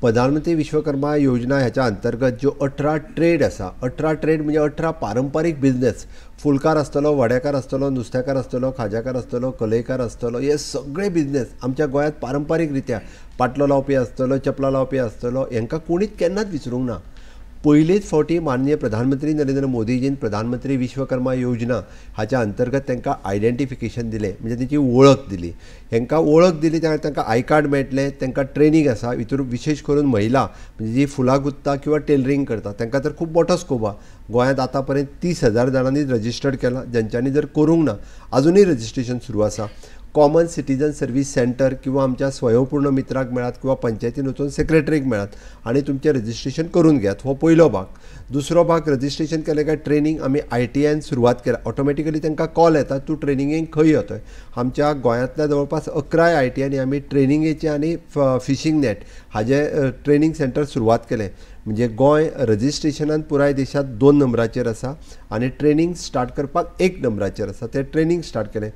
प्रधानमंत्री विश्वकर्मा योजना ह्याच्या अंतर्गत ज्यो 18 ट्रेड आसा, 18 ट्रेड म्हणजे 18 पारंपारीक बिझनेस, फुलकार आसतलो, वड्याकार आसतलो, नुस्त्याकार आसतलो, खाज्याकार आसतलो, कलयकार आसतलो, हे सगळे बिझनेस आमच्या गोंयांत पारंपारीक रित्या पाटलो लावपी आसतलो, चपलां लावपी आसतलो, हांकां कोणीच केन्नाच विसरूंक ना. पयलीच फावटी माननीय प्रधानमंत्री नरेंद्र मोदीजीन प्रधानमंत्री विश्वकर्मा योजना हाच्या अंतर्गत तांकां आयडेंटिफिकेशन दिलें, म्हणजे तेची वळख दिली. हांकां वळख दिली तांकां आय कार्ड मेळटलें, तांकां ट्रेनींग आसा. भितर विशेश करून महिला म्हणजे जी फुलां गुत्ता किंवा टेलरिंग करता तांकां तर खूब मोठो स्कोप आहा. गोंयांत आतां पर्यंत 30,000 जाणांनी रजिस्टर्ड केलां. ज्यांच्यांनी जर करूंक ना अजुनूय रजिस्ट्रेशन सुरू आसा. कॉमन सिटीजन सर्वीस सेंटर किंवा आमच्या स्वयंपूर्ण मित्राक मेळात किंवा पंचायतीन वचून सेक्रेटरीक मेळात आनी तुमचें रजिस्ट्रेशन करून घेयात. हो पयलो भाग. दुसरो भाग, रजिस्ट्रेशन केलें काय ट्रेनींग आमी ITIन सुरवात केल्या. ऑटोमॅटिकली तांकां कॉल येता, तूं ट्रेनिंगेक खंय येतोय. आमच्या गोंयांतल्या जवळपास 11 ITIनी आमी ट्रेनिंगेचे आनी फिशींग नॅट हाजे ट्रेनिंग सेंटर सुरवात केलें. म्हणजे गोंय रजिस्ट्रेशनान पुराय देशांत 2 नंबराचेर आसा आनी ट्रेनिंग स्टार्ट करपाक 1 नंबराचेर आसा. तें ट्रेनिंग स्टार्ट केलें.